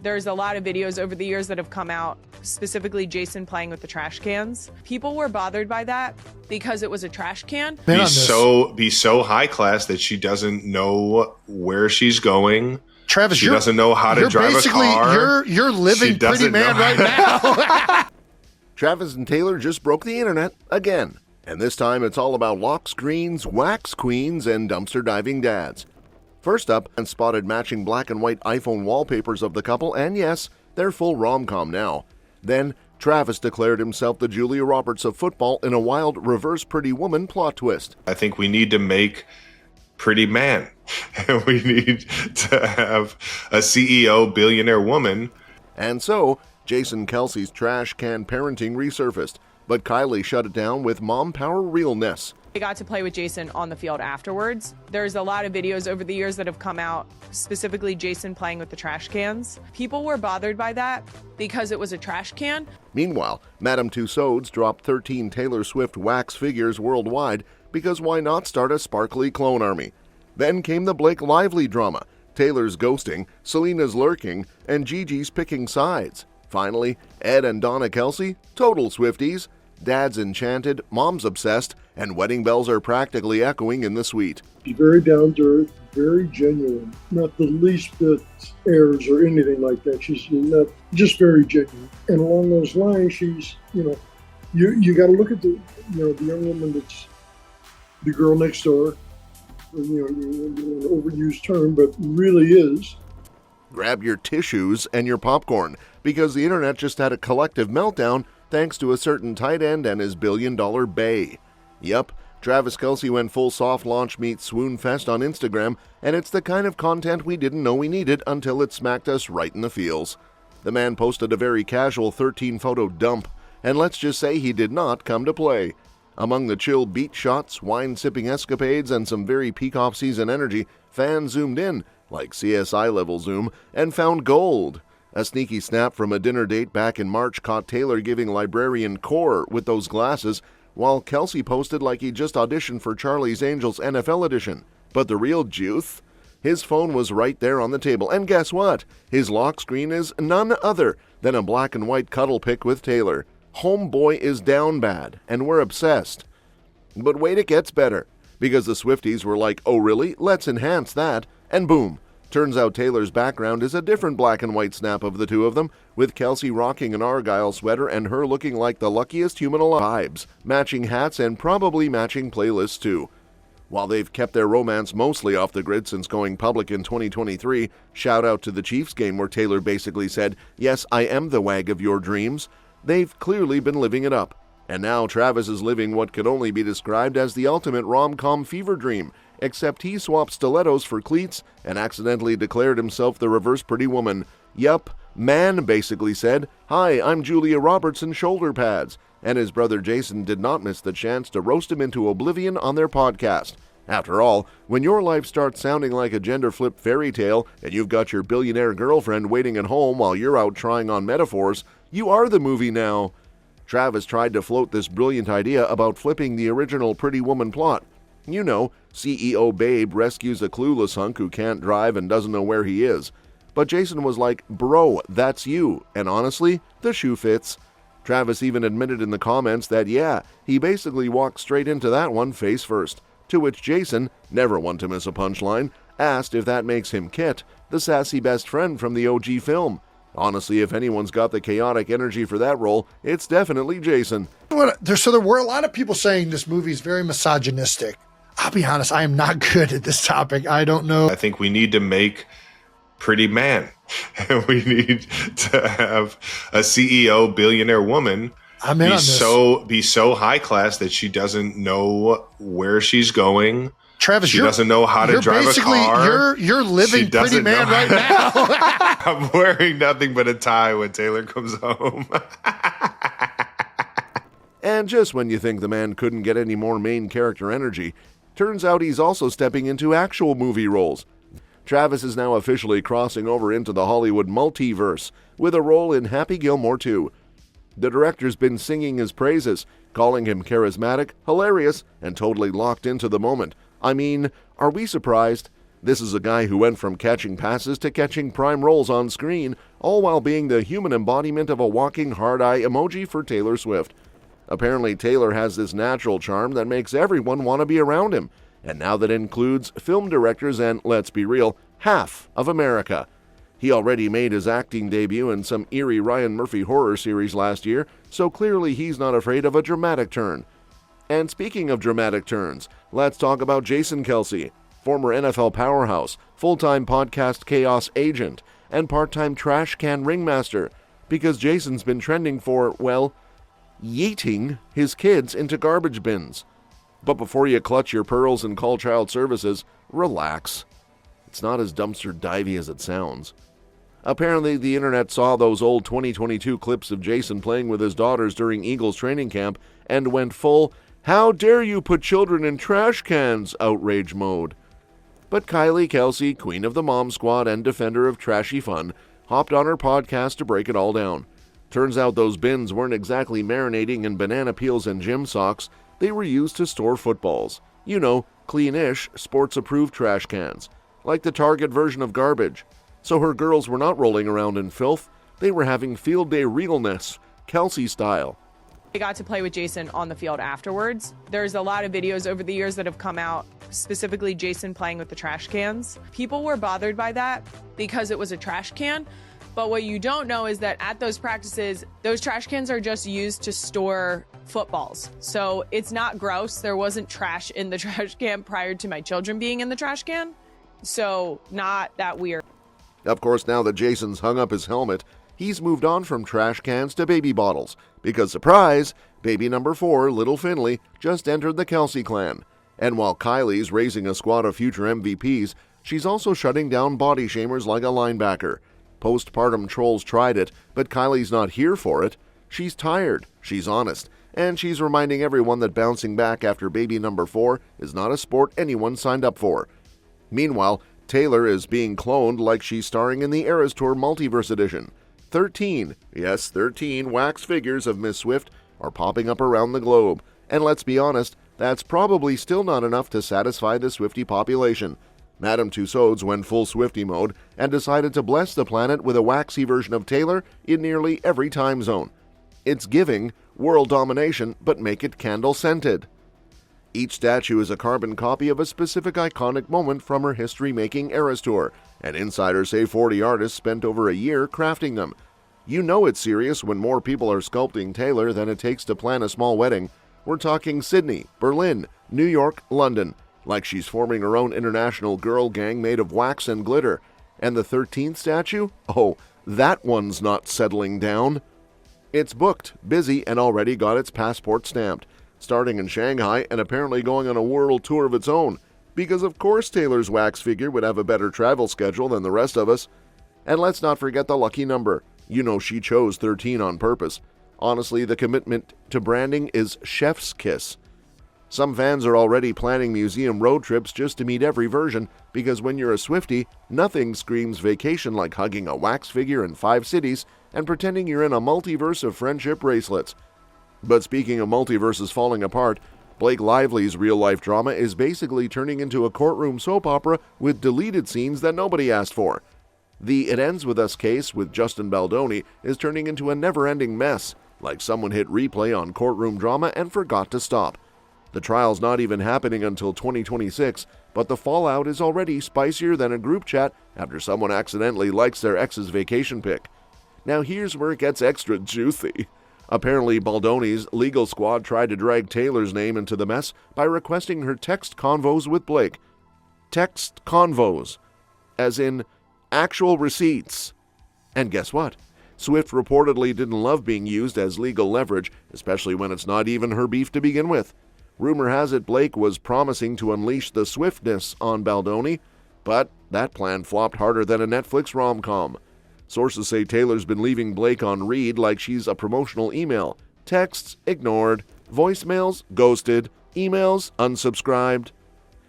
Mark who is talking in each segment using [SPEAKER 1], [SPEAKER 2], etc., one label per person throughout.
[SPEAKER 1] There's a lot of videos over the years that have come out, specifically Jason playing with the trash cans. People were bothered by that because it was a trash can.
[SPEAKER 2] Be so high class that she doesn't know where she's going.
[SPEAKER 3] Travis,
[SPEAKER 2] she doesn't know how to drive a car.
[SPEAKER 3] You're living pretty man right now.
[SPEAKER 4] Travis and Taylor just broke the internet again. And this time it's all about lock screens, wax queens, and dumpster diving dads. First up, and spotted matching black and white iPhone wallpapers of the couple, and yes, they're full rom-com now. Then, Travis declared himself the Julia Roberts of football in a wild reverse Pretty Woman plot twist.
[SPEAKER 2] I think we need to make Pretty Man. We need to have a CEO billionaire woman.
[SPEAKER 4] And so, Jason Kelseys' trash can parenting resurfaced, but Kylie shut it down with mom power realness.
[SPEAKER 1] I got to play with Jason on the field afterwards. There's a lot of videos over the years that have come out, specifically Jason playing with the trash cans. People were bothered by that because it was a trash can.
[SPEAKER 4] Meanwhile, Madame Tussauds dropped 13 Taylor Swift wax figures worldwide because why not start a sparkly clone army? Then came the Blake Lively drama, Taylor's ghosting, Selena's lurking, and Gigi's picking sides. Finally, Ed and Donna Kelce, total Swifties. Dad's enchanted, mom's obsessed, and wedding bells are practically echoing in the suite.
[SPEAKER 5] She's very down to earth, very genuine, not the least bit airs or anything like that. She's not, just very genuine. And along those lines, she's, you got to look at the young woman that's the girl next door. An overused term, but really is.
[SPEAKER 4] Grab your tissues and your popcorn, because the internet just had a collective meltdown thanks to a certain tight end and his billion-dollar bae. Yup, Travis Kelce went full soft launch meets swoon fest on Instagram, and it's the kind of content we didn't know we needed until it smacked us right in the feels. The man posted a very casual 13-photo dump, and let's just say he did not come to play. Among the chill beat shots, wine-sipping escapades, and some very peak off-season energy, fans zoomed in, like CSI-level zoom, and found gold. A sneaky snap from a dinner date back in March caught Taylor giving librarian-core with those glasses, while Kelce posted like he just auditioned for Charlie's Angels NFL edition. But the real juice? His phone was right there on the table, and guess what? His lock screen is none other than a black and white cuddle pic with Taylor. Homeboy is down bad, and we're obsessed. But wait, it gets better, because the Swifties were like, oh really? Let's enhance that, and boom. Turns out Taylor's background is a different black and white snap of the two of them, with Kelce rocking an Argyle sweater and her looking like the luckiest human alive. Vibes, matching hats, and probably matching playlists too. While they've kept their romance mostly off the grid since going public in 2023, shout out to the Chiefs game where Taylor basically said, yes, I am the wag of your dreams, they've clearly been living it up. And now Travis is living what could only be described as the ultimate rom-com fever dream, except he swapped stilettos for cleats and accidentally declared himself the reverse Pretty Woman. Yup, man basically said, hi, I'm Julia Roberts in shoulder pads, and his brother Jason did not miss the chance to roast him into oblivion on their podcast. After all, when your life starts sounding like a gender-flipped fairy tale and you've got your billionaire girlfriend waiting at home while you're out trying on metaphors, you are the movie now. Travis tried to float this brilliant idea about flipping the original Pretty Woman plot. You know, CEO Babe rescues a clueless hunk who can't drive and doesn't know where he is. But Jason was like, bro, that's you, and honestly, the shoe fits. Travis even admitted in the comments that yeah, he basically walked straight into that one face first, to which Jason, never one to miss a punchline, asked if that makes him Kit, the sassy best friend from the OG film. Honestly, if anyone's got the chaotic energy for that role, it's definitely Jason.
[SPEAKER 3] So there were a lot of people saying this movie is very misogynistic. I'll be honest, I am not good at this topic. I don't know.
[SPEAKER 2] I think we need to make Pretty Man. We need to have a CEO billionaire woman
[SPEAKER 3] I'm in on this.
[SPEAKER 2] Be so high class that she doesn't know where she's going.
[SPEAKER 3] Travis,
[SPEAKER 2] she doesn't know how to drive a car.
[SPEAKER 3] You're living Pretty Man right now.
[SPEAKER 2] I'm wearing nothing but a tie when Taylor comes home.
[SPEAKER 4] And just when you think the man couldn't get any more main character energy, turns out he's also stepping into actual movie roles. Travis is now officially crossing over into the Hollywood multiverse with a role in Happy Gilmore 2. The director's been singing his praises, calling him charismatic, hilarious, and totally locked into the moment. I mean, are we surprised? This is a guy who went from catching passes to catching prime roles on screen, all while being the human embodiment of a walking hard eye emoji for Taylor Swift. Apparently, Taylor has this natural charm that makes everyone want to be around him, and now that includes film directors and, let's be real, half of America. He already made his acting debut in some eerie Ryan Murphy horror series last year, so clearly he's not afraid of a dramatic turn. And speaking of dramatic turns, let's talk about Jason Kelce, former NFL powerhouse, full-time podcast chaos agent, and part-time trash can ringmaster, because Jason's been trending for, well, yeeting his kids into garbage bins. But before you clutch your pearls and call child services, relax. It's not as dumpster divey as it sounds. Apparently, the internet saw those old 2022 clips of Jason playing with his daughters during Eagles training camp and went full, "How dare you put children in trash cans?" outrage mode. But Kylie Kelce, queen of the mom squad and defender of trashy fun, hopped on her podcast to break it all down. Turns out those bins weren't exactly marinating in banana peels and gym socks. They were used to store footballs. You know, clean-ish, sports-approved trash cans. Like the Target version of garbage. So her girls were not rolling around in filth. They were having field day realness, Kelce style.
[SPEAKER 1] I got to play with Jason on the field afterwards. There's a lot of videos over the years that have come out, specifically Jason playing with the trash cans. People were bothered by that because it was a trash can. But what you don't know is that at those practices, those trash cans are just used to store footballs. So it's not gross. There wasn't trash in the trash can prior to my children being in the trash can. So not that weird.
[SPEAKER 4] Of course, now that Jason's hung up his helmet, he's moved on from trash cans to baby bottles. Because, surprise, baby number 4, little Finley, just entered the Kelce clan. And while Kylie's raising a squad of future MVPs, she's also shutting down body shamers like a linebacker. Postpartum trolls tried it, but Kylie's not here for it. She's tired, she's honest, and she's reminding everyone that bouncing back after baby number 4 is not a sport anyone signed up for. Meanwhile, Taylor is being cloned like she's starring in the Eras Tour Multiverse Edition. 13 wax figures of Miss Swift are popping up around the globe. And let's be honest, that's probably still not enough to satisfy the Swiftie population. Madame Tussauds went full Swiftie mode and decided to bless the planet with a waxy version of Taylor in nearly every time zone. It's giving world domination, but make it candle-scented. Each statue is a carbon copy of a specific iconic moment from her history-making Eras Tour, and insiders say 40 artists spent over a year crafting them. You know it's serious when more people are sculpting Taylor than it takes to plan a small wedding. We're talking Sydney, Berlin, New York, London, like she's forming her own international girl gang made of wax and glitter. And the 13th statue? Oh, that one's not settling down. It's booked, busy, and already got its passport stamped, starting in Shanghai and apparently going on a world tour of its own, because of course Taylor's wax figure would have a better travel schedule than the rest of us. And let's not forget the lucky number. You know she chose 13 on purpose. Honestly, the commitment to branding is chef's kiss. Some fans are already planning museum road trips just to meet every version, because when you're a Swiftie, nothing screams vacation like hugging a wax figure in 5 cities and pretending you're in a multiverse of friendship bracelets. But speaking of multiverses falling apart, Blake Lively's real-life drama is basically turning into a courtroom soap opera with deleted scenes that nobody asked for. The It Ends With Us case with Justin Baldoni is turning into a never-ending mess, like someone hit replay on courtroom drama and forgot to stop. The trial's not even happening until 2026, but the fallout is already spicier than a group chat after someone accidentally likes their ex's vacation pic. Now here's where it gets extra juicy. Apparently, Baldoni's legal squad tried to drag Taylor's name into the mess by requesting her text convos with Blake. Text convos, as in actual receipts. And guess what? Swift reportedly didn't love being used as legal leverage, especially when it's not even her beef to begin with. Rumor has it Blake was promising to unleash the Swiftness on Baldoni, but that plan flopped harder than a Netflix rom-com. Sources say Taylor's been leaving Blake on read like she's a promotional email. Texts ignored, voicemails ghosted, emails unsubscribed.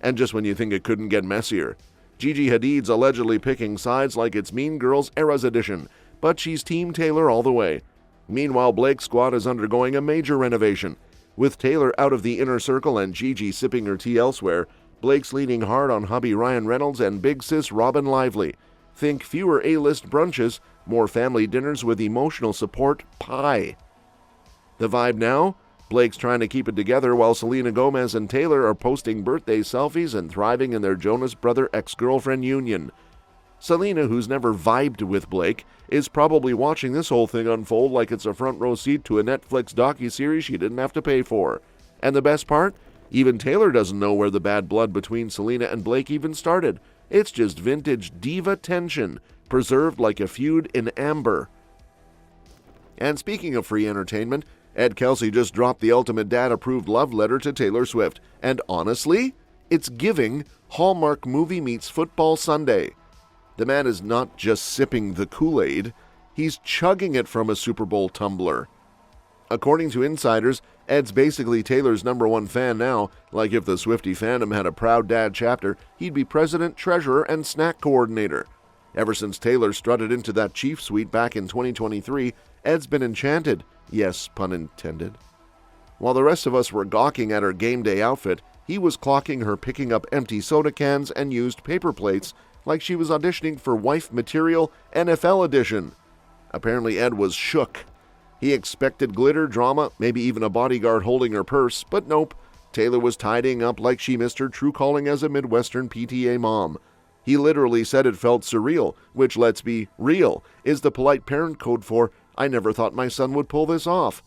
[SPEAKER 4] And just when you think it couldn't get messier, Gigi Hadid's allegedly picking sides like it's Mean Girls Eras Edition, but she's Team Taylor all the way. Meanwhile, Blake's squad is undergoing a major renovation. With Taylor out of the inner circle and Gigi sipping her tea elsewhere, Blake's leaning hard on hubby Ryan Reynolds and big sis Robin Lively. Think fewer A-list brunches, more family dinners with emotional support pie. The vibe now? Blake's trying to keep it together while Selena Gomez and Taylor are posting birthday selfies and thriving in their Jonas Brother ex-girlfriend union. Selena, who's never vibed with Blake, is probably watching this whole thing unfold like it's a front row seat to a Netflix docuseries she didn't have to pay for. And the best part? Even Taylor doesn't know where the bad blood between Selena and Blake even started. It's just vintage diva tension, preserved like a feud in amber. And speaking of free entertainment, Ed Kelce just dropped the ultimate dad-approved love letter to Taylor Swift. And honestly, it's giving Hallmark movie meets football Sunday. The man is not just sipping the Kool-Aid, he's chugging it from a Super Bowl tumbler. According to insiders, Ed's basically Taylor's #1 fan now. Like if the Swiftie fandom had a Proud Dad chapter, he'd be president, treasurer, and snack coordinator. Ever since Taylor strutted into that chief suite back in 2023, Ed's been enchanted. Yes, pun intended. While the rest of us were gawking at her game day outfit, he was clocking her picking up empty soda cans and used paper plates like she was auditioning for Wife Material NFL Edition. Apparently Ed was shook. He expected glitter, drama, maybe even a bodyguard holding her purse, but nope. Taylor was tidying up like she missed her true calling as a Midwestern PTA mom. He literally said it felt surreal, which, let's be real, is the polite parent code for, I never thought my son would pull this off.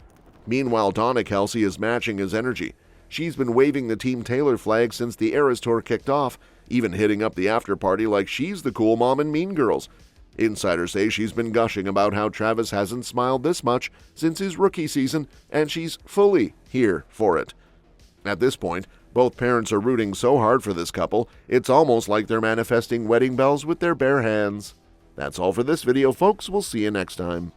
[SPEAKER 4] Meanwhile, Donna Kelce is matching his energy. She's been waving the Team Taylor flag since the Eras Tour kicked off, even hitting up the after party like she's the cool mom in Mean Girls. Insiders say she's been gushing about how Travis hasn't smiled this much since his rookie season, and she's fully here for it. At this point, both parents are rooting so hard for this couple, it's almost like they're manifesting wedding bells with their bare hands. That's all for this video, folks. We'll see you next time.